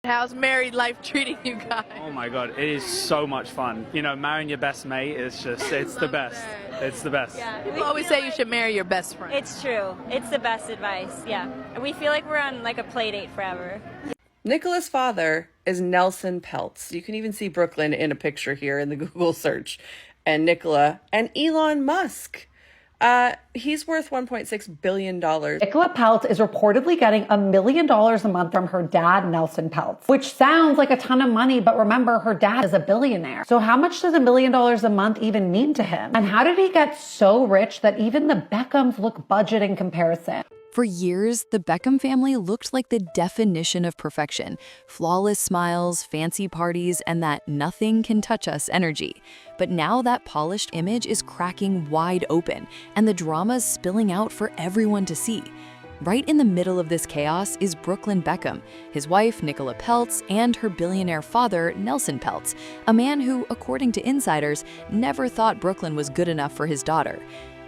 How's married life treating you guys? Oh my god, it is so much fun. You know, marrying your best mate is just, it's the best. It's the best. Yeah, People always say you should marry your best friend. it's true. It's the best advice, yeah. And we feel like we're on like a play date forever. Nicola's father is Nelson Peltz. You can even see Brooklyn in a picture here in the Google search. And Nicola and Elon Musk. He's worth $1.6 billion. Nicola Peltz is reportedly getting $1 million a month from her dad, Nelson Peltz, which sounds like a ton of money, but remember, her dad is a billionaire. So how much does $1 million a month even mean to him? And how did he get so rich that even the Beckhams look budget in comparison? For years, the Beckham family looked like the definition of perfection. Flawless smiles, fancy parties, and that nothing can touch us energy. But now that polished image is cracking wide open, and the drama's spilling out for everyone to see. Right in the middle of this chaos is Brooklyn Beckham, his wife, Nicola Peltz, and her billionaire father, Nelson Peltz, a man who, according to insiders, never thought Brooklyn was good enough for his daughter.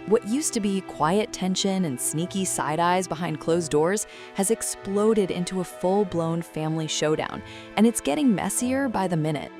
What used to be quiet tension and sneaky side eyes behind closed doors has exploded into a full-blown family showdown, and it's getting messier by the minute.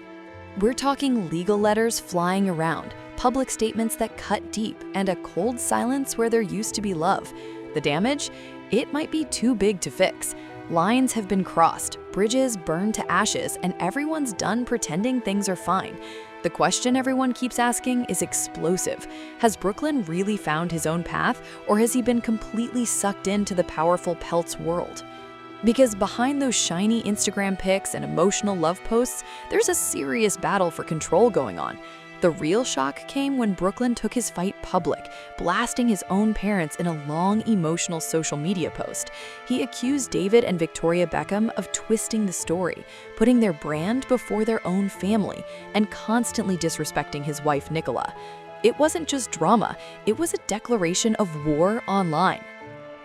We're talking legal letters flying around, public statements that cut deep, and a cold silence where there used to be love. The damage? It might be too big to fix. Lines have been crossed, bridges burned to ashes, and everyone's done pretending things are fine. The question everyone keeps asking is explosive. Has Brooklyn really found his own path, or has he been completely sucked into the powerful Peltz world? Because behind those shiny Instagram pics and emotional love posts, there's a serious battle for control going on. The real shock came when Brooklyn took his fight public, blasting his own parents in a long, emotional social media post. He accused David and Victoria Beckham of twisting the story, putting their brand before their own family, and constantly disrespecting his wife, Nicola. It wasn't just drama, it was a declaration of war online.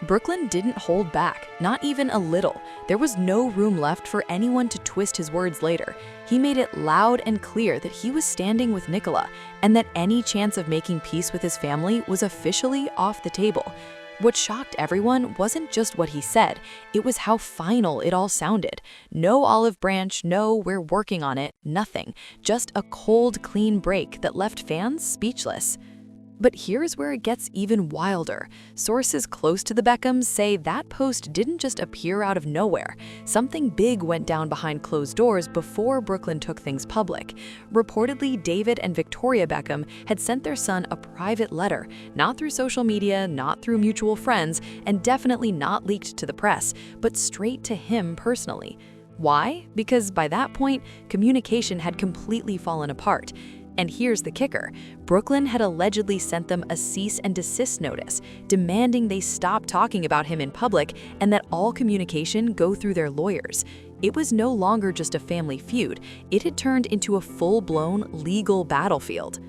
Brooklyn didn't hold back, not even a little. There was no room left for anyone to twist his words later. He made it loud and clear that he was standing with Nicola, and that any chance of making peace with his family was officially off the table. What shocked everyone wasn't just what he said, it was how final it all sounded. No olive branch, no "we're working on it," nothing. Just a cold, clean break that left fans speechless. But here's where it gets even wilder. Sources close to the Beckhams say that post didn't just appear out of nowhere. Something big went down behind closed doors before Brooklyn took things public. Reportedly, David and Victoria Beckham had sent their son a private letter, not through social media, not through mutual friends, and definitely not leaked to the press, but straight to him personally. Why? Because by that point, communication had completely fallen apart. And here's the kicker. Brooklyn had allegedly sent them a cease and desist notice, demanding they stop talking about him in public and that all communication go through their lawyers. It was no longer just a family feud. It had turned into a full-blown legal battlefield.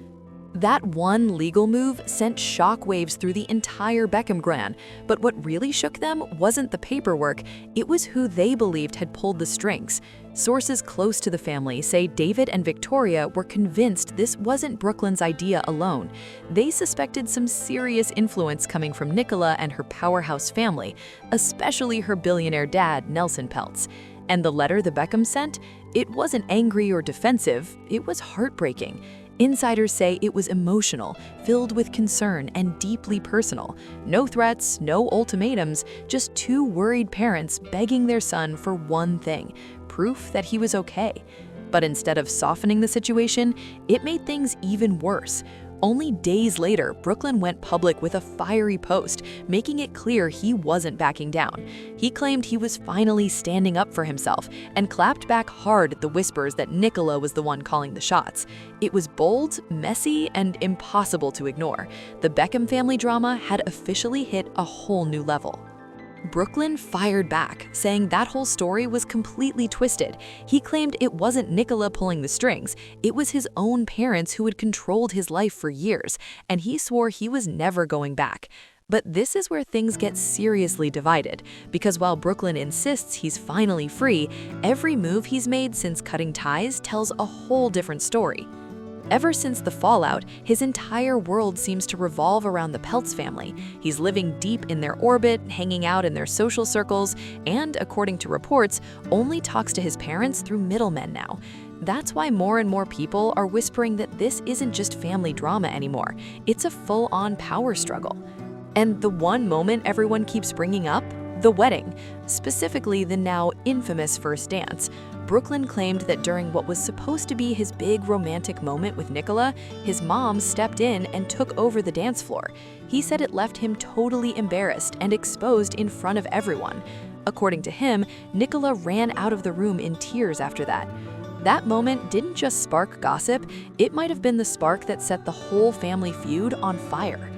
That one legal move sent shockwaves through the entire Beckham clan, but what really shook them wasn't the paperwork, it was who they believed had pulled the strings. Sources close to the family say David and Victoria were convinced this wasn't Brooklyn's idea alone. They suspected some serious influence coming from Nicola and her powerhouse family, especially her billionaire dad, Nelson Peltz. And the letter the Beckhams sent? It wasn't angry or defensive, it was heartbreaking. Insiders say it was emotional, filled with concern, and deeply personal. No threats, no ultimatums, just two worried parents begging their son for one thing: proof that he was okay. But instead of softening the situation, it made things even worse. Only days later, Brooklyn went public with a fiery post, making it clear he wasn't backing down. He claimed he was finally standing up for himself and clapped back hard at the whispers that Nicola was the one calling the shots. It was bold, messy, and impossible to ignore. The Beckham family drama had officially hit a whole new level. Brooklyn fired back, saying that whole story was completely twisted. He claimed it wasn't Nicola pulling the strings, it was his own parents who had controlled his life for years, and he swore he was never going back. But this is where things get seriously divided, because while Brooklyn insists he's finally free, every move he's made since cutting ties tells a whole different story. Ever since the fallout, his entire world seems to revolve around the Peltz family. He's living deep in their orbit, hanging out in their social circles, and, according to reports, only talks to his parents through middlemen now. That's why more and more people are whispering that this isn't just family drama anymore. It's a full-on power struggle. And the one moment everyone keeps bringing up? The wedding, specifically the now infamous first dance. Brooklyn claimed that during what was supposed to be his big romantic moment with Nicola, his mom stepped in and took over the dance floor. He said it left him totally embarrassed and exposed in front of everyone. According to him, Nicola ran out of the room in tears after that. That moment didn't just spark gossip, it might have been the spark that set the whole family feud on fire.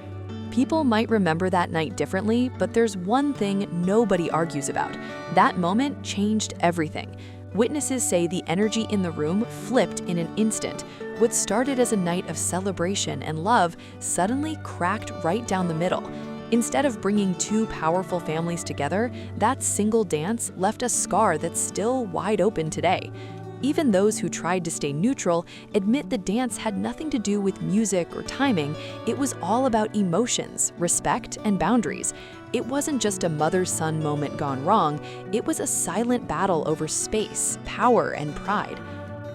People might remember that night differently, but there's one thing nobody argues about. That moment changed everything. Witnesses say the energy in the room flipped in an instant. What started as a night of celebration and love suddenly cracked right down the middle. Instead of bringing two powerful families together, that single dance left a scar that's still wide open today. Even those who tried to stay neutral admit the dance had nothing to do with music or timing. It was all about emotions, respect, and boundaries. It wasn't just a mother-son moment gone wrong, it was a silent battle over space, power, and pride.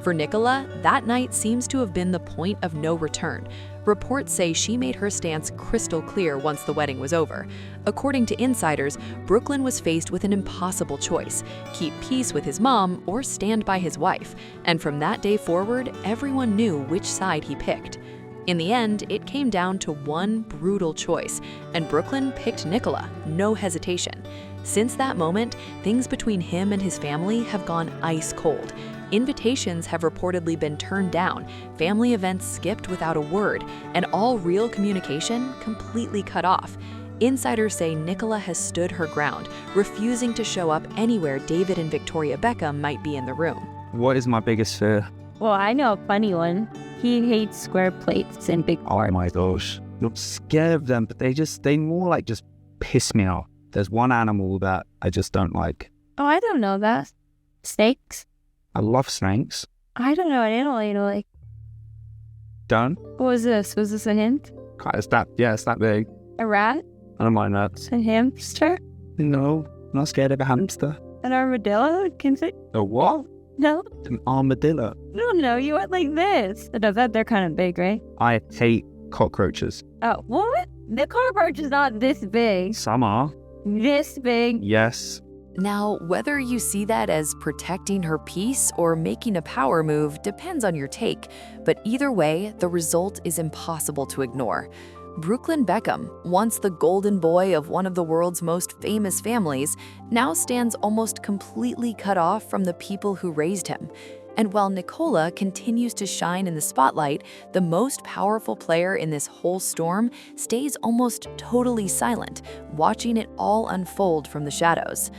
For Nicola, that night seems to have been the point of no return. Reports say she made her stance crystal clear once the wedding was over. According to insiders, Brooklyn was faced with an impossible choice: keep peace with his mom or stand by his wife. And from that day forward, everyone knew which side he picked. In the end, it came down to one brutal choice, and Brooklyn picked Nicola, no hesitation. Since that moment, things between him and his family have gone ice cold. Invitations have reportedly been turned down, family events skipped without a word, and all real communication completely cut off. Insiders say Nicola has stood her ground, refusing to show up anywhere David and Victoria Beckham might be in the room. What is my biggest fear? Well, I know a funny one. He hates square plates and big Oh my gosh. I'm not scared of them, but they more like just piss me off. There's one animal that I just don't like. Oh, I don't know that. Snakes? I love snakes. I don't know an animal you like. Don't? What was this? Was this a hint? It's that big. A rat? I don't mind that. A hamster? No, I'm not scared of a hamster. An armadillo? Can say A what? no? An armadillo. No, you went like this. They're kind of big, right? I hate cockroaches. Oh, what? The cockroach is not this big. Some are. This big. Yes. Now, whether you see that as protecting her peace or making a power move depends on your take, but either way, the result is impossible to ignore. Brooklyn Beckham, once the golden boy of one of the world's most famous families, now stands almost completely cut off from the people who raised him. And while Nicola continues to shine in the spotlight, the most powerful player in this whole storm stays almost totally silent, watching it all unfold from the shadows.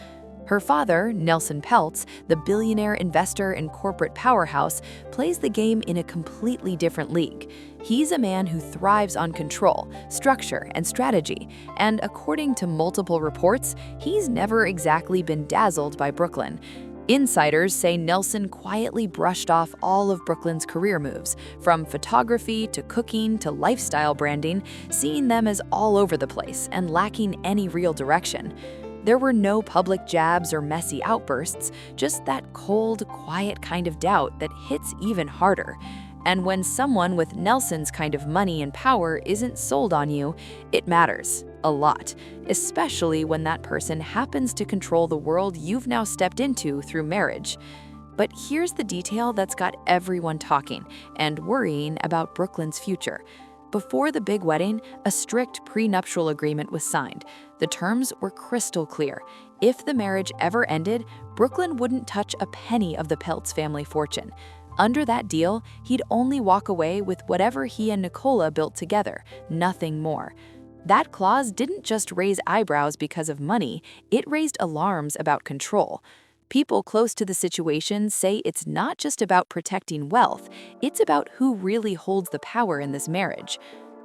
Her father, Nelson Peltz, the billionaire investor and corporate powerhouse, plays the game in a completely different league. He's a man who thrives on control, structure, and strategy, and according to multiple reports, he's never exactly been dazzled by Brooklyn. Insiders say Nelson quietly brushed off all of Brooklyn's career moves, from photography to cooking to lifestyle branding, seeing them as all over the place and lacking any real direction. There were no public jabs or messy outbursts, just that cold, quiet kind of doubt that hits even harder. And when someone with Nelson's kind of money and power isn't sold on you, it matters a lot, especially when that person happens to control the world you've now stepped into through marriage. But here's the detail that's got everyone talking and worrying about Brooklyn's future. Before the big wedding, a strict prenuptial agreement was signed. The terms were crystal clear. If the marriage ever ended, Brooklyn wouldn't touch a penny of the Peltz family fortune. Under that deal, he'd only walk away with whatever he and Nicola built together, nothing more. That clause didn't just raise eyebrows because of money, it raised alarms about control. People close to the situation say it's not just about protecting wealth, it's about who really holds the power in this marriage.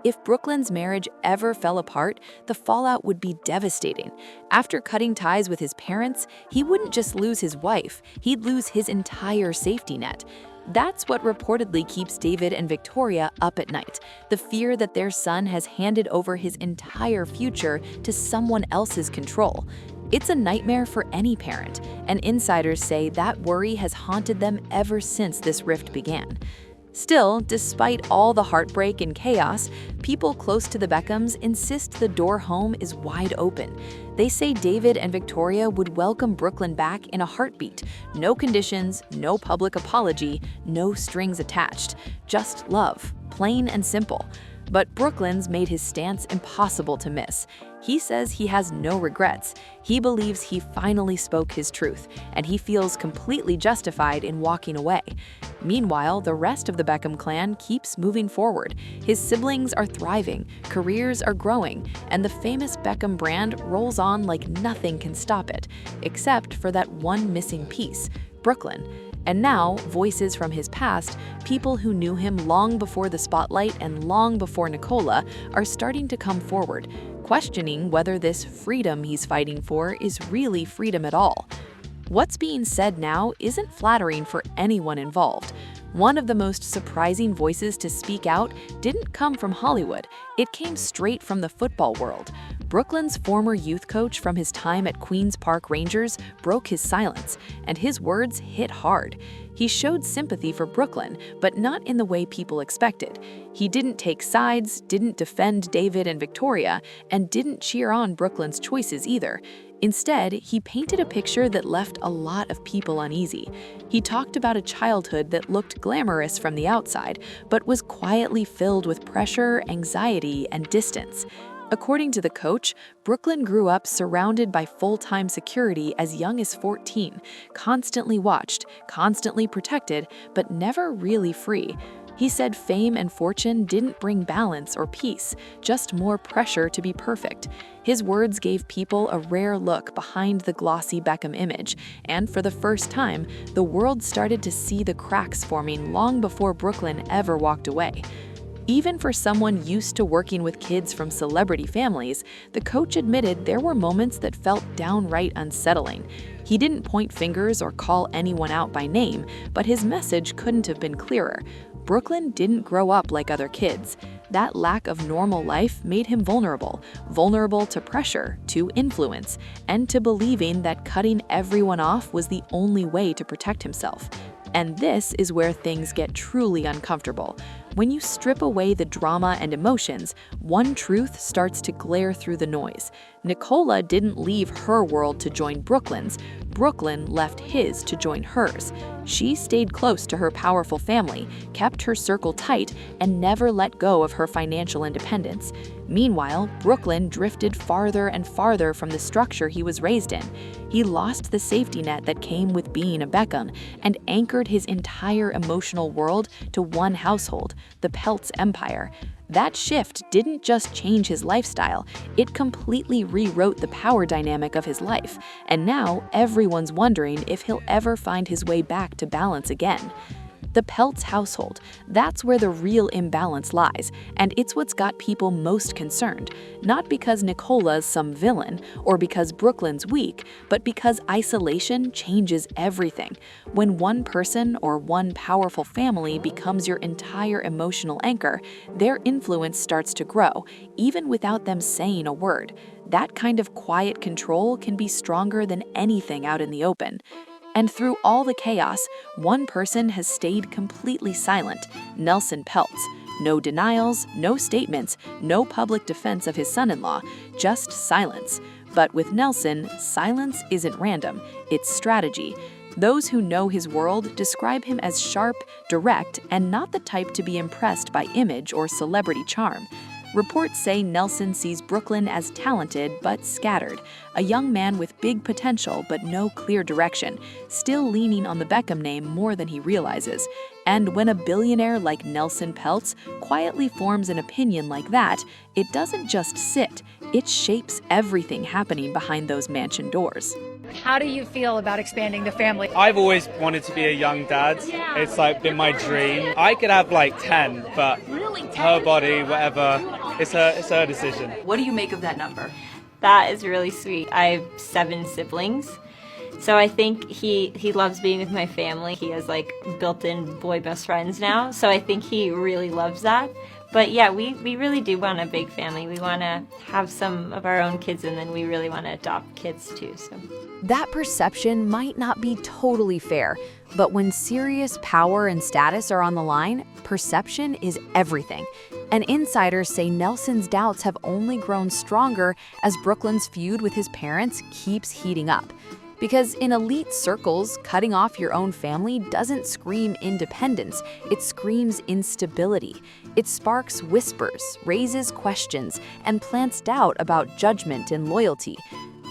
If Brooklyn's marriage ever fell apart, the fallout would be devastating. After cutting ties with his parents, he wouldn't just lose his wife, he'd lose his entire safety net. That's what reportedly keeps David and Victoria up at night, the fear that their son has handed over his entire future to someone else's control. It's a nightmare for any parent, and insiders say that worry has haunted them ever since this rift began. Still, despite all the heartbreak and chaos, people close to the Beckhams insist the door home is wide open. They say David and Victoria would welcome Brooklyn back in a heartbeat. No conditions, no public apology, no strings attached. Just love, plain and simple. But Brooklyn's made his stance impossible to miss. He says he has no regrets. He believes he finally spoke his truth, and he feels completely justified in walking away. Meanwhile, the rest of the Beckham clan keeps moving forward. His siblings are thriving, careers are growing, and the famous Beckham brand rolls on like nothing can stop it, except for that one missing piece, Brooklyn. And now, voices from his past, people who knew him long before the spotlight and long before Nicola, are starting to come forward, questioning whether this freedom he's fighting for is really freedom at all. What's being said now isn't flattering for anyone involved. One of the most surprising voices to speak out didn't come from Hollywood. It came straight from the football world. Brooklyn's former youth coach from his time at Queen's Park Rangers broke his silence, and his words hit hard. He showed sympathy for Brooklyn, but not in the way people expected. He didn't take sides, didn't defend David and Victoria, and didn't cheer on Brooklyn's choices either. Instead, he painted a picture that left a lot of people uneasy. He talked about a childhood that looked glamorous from the outside, but was quietly filled with pressure, anxiety, and distance. According to the coach, Brooklyn grew up surrounded by full-time security as young as 14, constantly watched, constantly protected, but never really free. He said fame and fortune didn't bring balance or peace, just more pressure to be perfect. His words gave people a rare look behind the glossy Beckham image, and for the first time, the world started to see the cracks forming long before Brooklyn ever walked away. Even for someone used to working with kids from celebrity families, the coach admitted there were moments that felt downright unsettling. He didn't point fingers or call anyone out by name, but his message couldn't have been clearer. Brooklyn didn't grow up like other kids. That lack of normal life made him vulnerable to pressure, to influence, and to believing that cutting everyone off was the only way to protect himself. And this is where things get truly uncomfortable. When you strip away the drama and emotions, one truth starts to glare through the noise. Nicola didn't leave her world to join Brooklyn's. Brooklyn left his to join hers. She stayed close to her powerful family, kept her circle tight, and never let go of her financial independence. Meanwhile, Brooklyn drifted farther and farther from the structure he was raised in. He lost the safety net that came with being a Beckham and anchored his entire emotional world to one household, the Peltz empire. That shift didn't just change his lifestyle, it completely rewrote the power dynamic of his life, and now everyone's wondering if he'll ever find his way back to balance again. The Peltz household, that's where the real imbalance lies, and it's what's got people most concerned, not because Nicola's some villain or because Brooklyn's weak, but because isolation changes everything. When one person or one powerful family becomes your entire emotional anchor, their influence starts to grow, even without them saying a word. That kind of quiet control can be stronger than anything out in the open. And through all the chaos, one person has stayed completely silent, Nelson Peltz. No denials, no statements, no public defense of his son-in-law, just silence. But with Nelson, silence isn't random, it's strategy. Those who know his world describe him as sharp, direct, and not the type to be impressed by image or celebrity charm. Reports say Nelson sees Brooklyn as talented but scattered, a young man with big potential but no clear direction, still leaning on the Beckham name more than he realizes. And when a billionaire like Nelson Peltz quietly forms an opinion like that, it doesn't just sit, it shapes everything happening behind those mansion doors. How do you feel about expanding the family? I've always wanted to be a young dad. It's like been my dream. I could have like 10, but her body, whatever, it's her decision. What do you make of that number? That is really sweet. I have 7 siblings, So I think he loves being with my family. He has like built-in boy best friends now. So I think he really loves that. But yeah, we really do want a big family. We want to have some of our own kids, and then we really want to adopt kids too. So That perception might not be totally fair, but when serious power and status are on the line, perception is everything. And insiders say Nelson's doubts have only grown stronger as Brooklyn's feud with his parents keeps heating up. Because in elite circles, cutting off your own family doesn't scream independence, it screams instability. It sparks whispers, raises questions, and plants doubt about judgment and loyalty.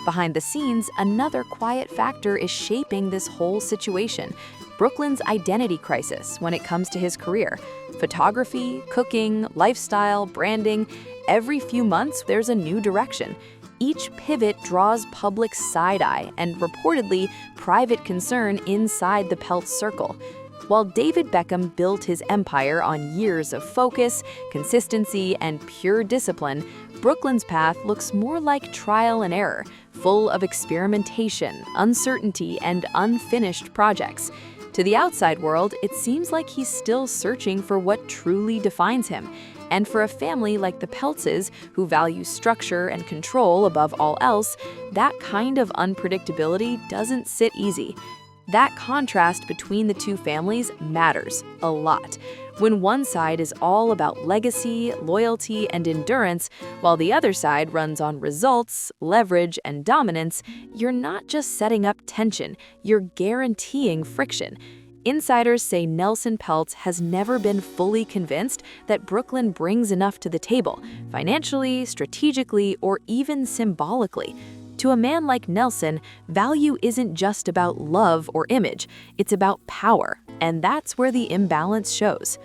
Behind the scenes, another quiet factor is shaping this whole situation: Brooklyn's identity crisis when it comes to his career. Photography, cooking, lifestyle, branding, every few months there's a new direction. Each pivot draws public side-eye and reportedly private concern inside the Peltz circle. While David Beckham built his empire on years of focus, consistency, and pure discipline, Brooklyn's path looks more like trial and error, full of experimentation, uncertainty, and unfinished projects. To the outside world, it seems like he's still searching for what truly defines him. And for a family like the Peltzes, who value structure and control above all else, that kind of unpredictability doesn't sit easy. That contrast between the two families matters a lot. When one side is all about legacy, loyalty, and endurance, while the other side runs on results, leverage, and dominance, you're not just setting up tension, you're guaranteeing friction. Insiders say Nelson Peltz has never been fully convinced that Brooklyn brings enough to the table, financially, strategically, or even symbolically. To a man like Nelson, value isn't just about love or image, it's about power, and that's where the imbalance shows.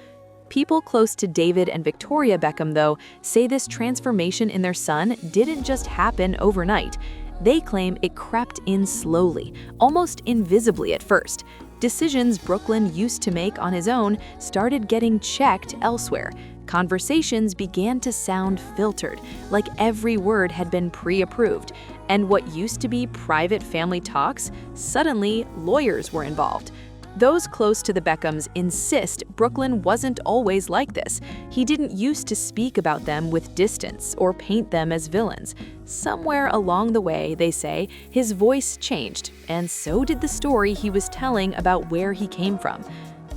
People close to David and Victoria Beckham, though, say this transformation in their son didn't just happen overnight. They claim it crept in slowly, almost invisibly at first. Decisions Brooklyn used to make on his own started getting checked elsewhere. Conversations began to sound filtered, like every word had been pre-approved. And what used to be private family talks, suddenly lawyers were involved. Those close to the Beckhams insist Brooklyn wasn't always like this. He didn't used to speak about them with distance or paint them as villains. Somewhere along the way, they say, his voice changed, and so did the story he was telling about where he came from.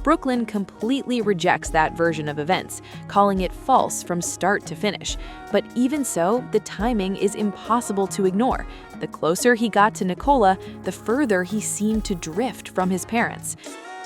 Brooklyn completely rejects that version of events, calling it false from start to finish. But even so, the timing is impossible to ignore. The closer he got to Nicola, the further he seemed to drift from his parents.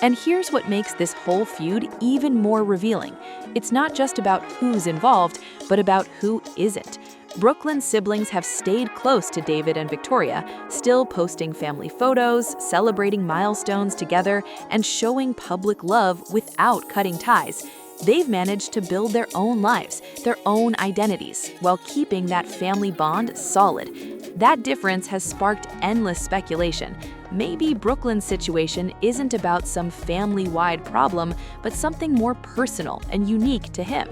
And here's what makes this whole feud even more revealing. It's not just about who's involved, but about who isn't. Brooklyn's siblings have stayed close to David and Victoria, still posting family photos, celebrating milestones together, and showing public love without cutting ties. They've managed to build their own lives, their own identities, while keeping that family bond solid. That difference has sparked endless speculation. Maybe Brooklyn's situation isn't about some family-wide problem, but something more personal and unique to him.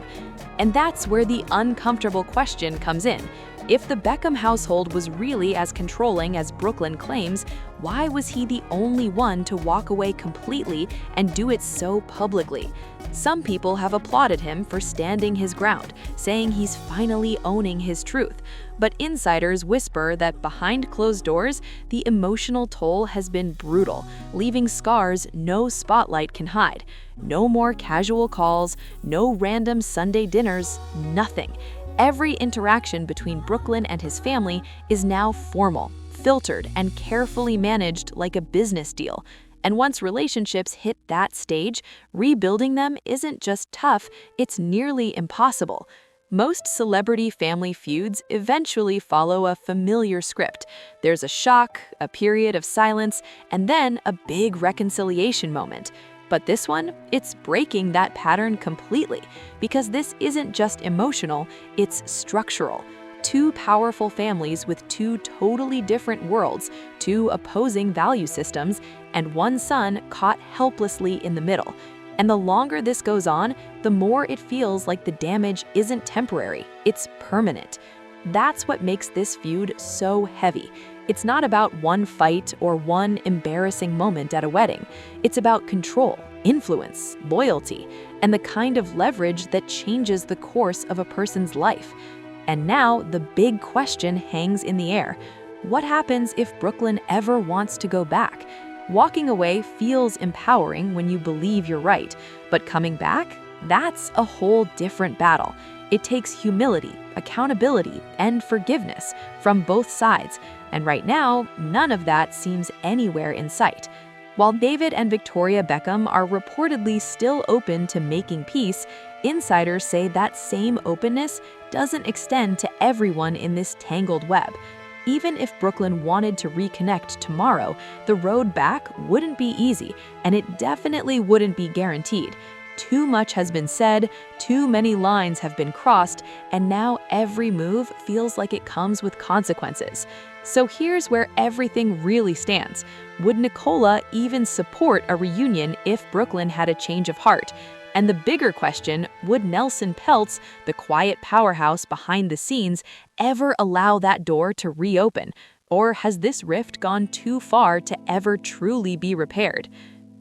And that's where the uncomfortable question comes in. If the Beckham household was really as controlling as Brooklyn claims, why was he the only one to walk away completely and do it so publicly? Some people have applauded him for standing his ground, saying he's finally owning his truth. But insiders whisper that behind closed doors, the emotional toll has been brutal, leaving scars no spotlight can hide. No more casual calls, no random Sunday dinners, nothing. Every interaction between Brooklyn and his family is now formal, filtered, and carefully managed like a business deal. And once relationships hit that stage, rebuilding them isn't just tough, it's nearly impossible. Most celebrity family feuds eventually follow a familiar script. There's a shock, a period of silence, and then a big reconciliation moment. But this one, it's breaking that pattern completely, because this isn't just emotional, it's structural. Two powerful families with two totally different worlds, two opposing value systems, and one son caught helplessly in the middle. And the longer this goes on, the more it feels like the damage isn't temporary, it's permanent. That's what makes this feud so heavy. It's not about one fight or one embarrassing moment at a wedding. It's about control, influence, loyalty, and the kind of leverage that changes the course of a person's life. And now the big question hangs in the air. What happens if Brooklyn ever wants to go back? Walking away feels empowering when you believe you're right, but coming back? That's a whole different battle. It takes humility, accountability, and forgiveness from both sides, and right now, none of that seems anywhere in sight. While David and Victoria Beckham are reportedly still open to making peace, insiders say that same openness doesn't extend to everyone in this tangled web. Even if Brooklyn wanted to reconnect tomorrow, the road back wouldn't be easy, and it definitely wouldn't be guaranteed. Too much has been said, too many lines have been crossed, and now every move feels like it comes with consequences. So here's where everything really stands. Would Nicola even support a reunion if Brooklyn had a change of heart? And the bigger question, would Nelson Peltz, the quiet powerhouse behind the scenes, ever allow that door to reopen? Or has this rift gone too far to ever truly be repaired?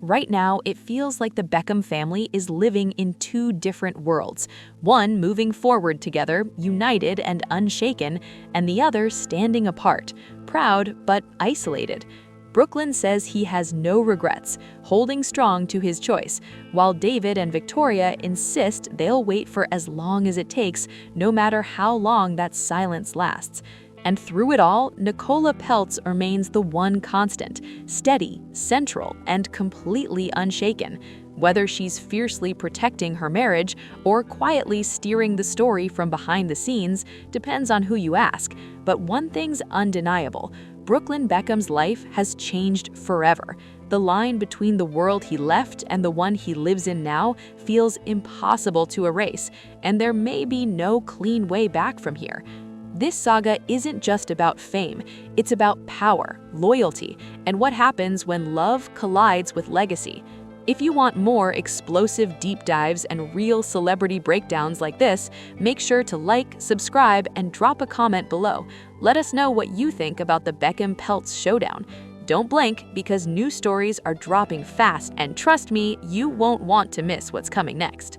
Right now, it feels like the Beckham family is living in two different worlds. One moving forward together, united and unshaken, and the other standing apart, proud but isolated. Brooklyn says he has no regrets, holding strong to his choice, while David and Victoria insist they'll wait for as long as it takes, no matter how long that silence lasts. And through it all, Nicola Peltz remains the one constant, steady, central, and completely unshaken. Whether she's fiercely protecting her marriage or quietly steering the story from behind the scenes depends on who you ask. But one thing's undeniable. Brooklyn Beckham's life has changed forever. The line between the world he left and the one he lives in now feels impossible to erase, and there may be no clean way back from here. This saga isn't just about fame, it's about power, loyalty, and what happens when love collides with legacy. If you want more explosive deep dives and real celebrity breakdowns like this, make sure to like, subscribe, and drop a comment below. Let us know what you think about the Beckham-Peltz showdown. Don't blink, because new stories are dropping fast, and trust me, you won't want to miss what's coming next.